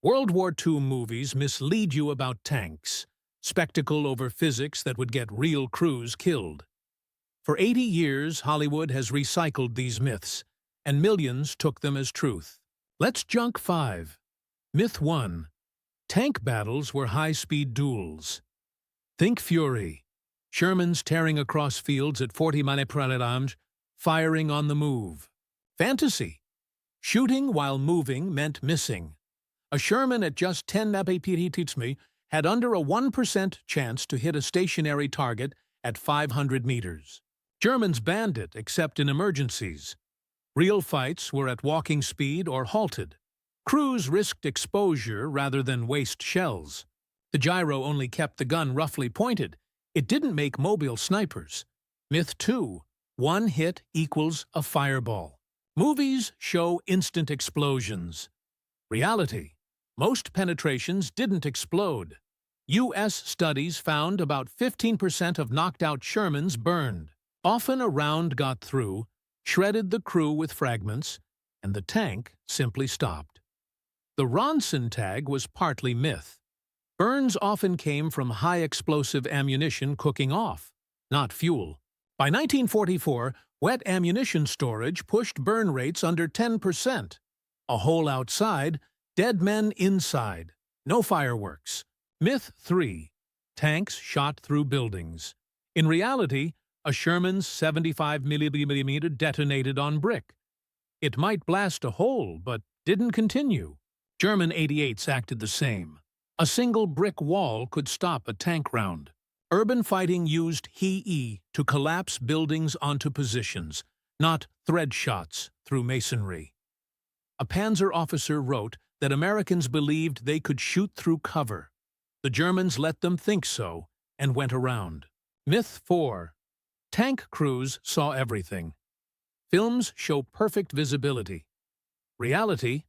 World War II movies mislead you about tanks, spectacle over physics that would get real crews killed. For 80 years, Hollywood has recycled these myths, and millions took them as truth. Let's junk 5. Myth 1. Tank battles were high-speed duels. Think Fury. Shermans tearing across fields at 40 miles per hour, firing on the move. Fantasy. Shooting while moving meant missing. A Sherman at just 10 mph had under a 1% chance to hit a stationary target at 500 meters. Germans banned it except in emergencies. Real fights were at walking speed or halted. Crews risked exposure rather than waste shells. The gyro only kept the gun roughly pointed. It didn't make mobile snipers. Myth 2. One hit equals a fireball. Movies show instant explosions. Reality. Most penetrations didn't explode. U.S. studies found about 15% of knocked-out Shermans burned. Often a round got through, shredded the crew with fragments, and the tank simply stopped. The Ronson tag was partly myth. Burns often came from high-explosive ammunition cooking off, not fuel. By 1944, wet ammunition storage pushed burn rates under 10%. A hole outside, dead men inside. No fireworks. Myth 3. Tanks shot through buildings. In reality, a Sherman's 75mm detonated on brick. It might blast a hole, but didn't continue. German 88s acted the same. A single brick wall could stop a tank round. Urban fighting used He to collapse buildings onto positions, not thread shots through masonry. A panzer officer wrote that Americans believed they could shoot through cover. The Germans let them think so and went around. Myth 4. Tank crews saw everything. Films show perfect visibility. Reality,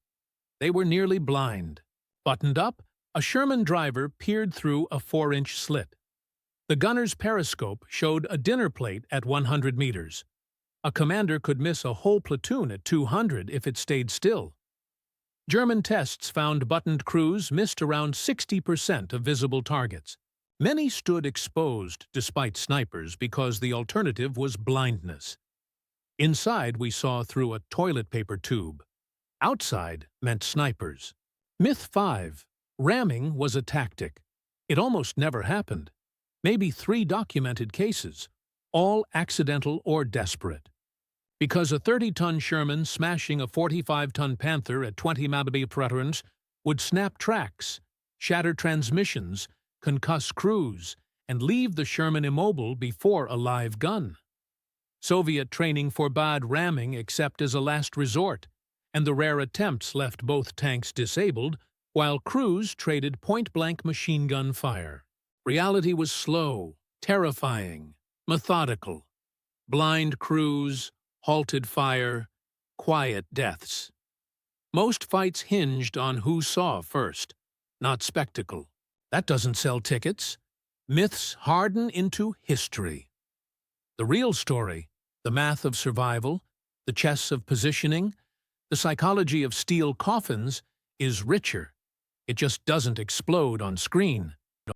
they were nearly blind. Buttoned up, a Sherman driver peered through a 4-inch slit. The gunner's periscope showed a dinner plate at 100 meters. A commander could miss a whole platoon at 200 if it stayed still. German tests found buttoned crews missed around 60% of visible targets. Many stood exposed despite snipers because the alternative was blindness. Inside we saw through a toilet paper tube. Outside meant snipers. Myth 5. Ramming was a tactic. It almost never happened. Maybe 3 documented cases, all accidental or desperate. Because a 30-ton Sherman smashing a 45-ton Panther at 20 mph would snap tracks, shatter transmissions, concuss crews, and leave the Sherman immobile before a live gun. Soviet training forbade ramming except as a last resort, and the rare attempts left both tanks disabled, while crews traded point-blank machine gun fire. Reality was slow, terrifying, methodical. Blind crews, halted fire, quiet deaths. Most fights hinged on who saw first, not spectacle. That doesn't sell tickets. Myths harden into history. The real story, the math of survival, the chess of positioning, the psychology of steel coffins, is richer. It just doesn't explode on screen.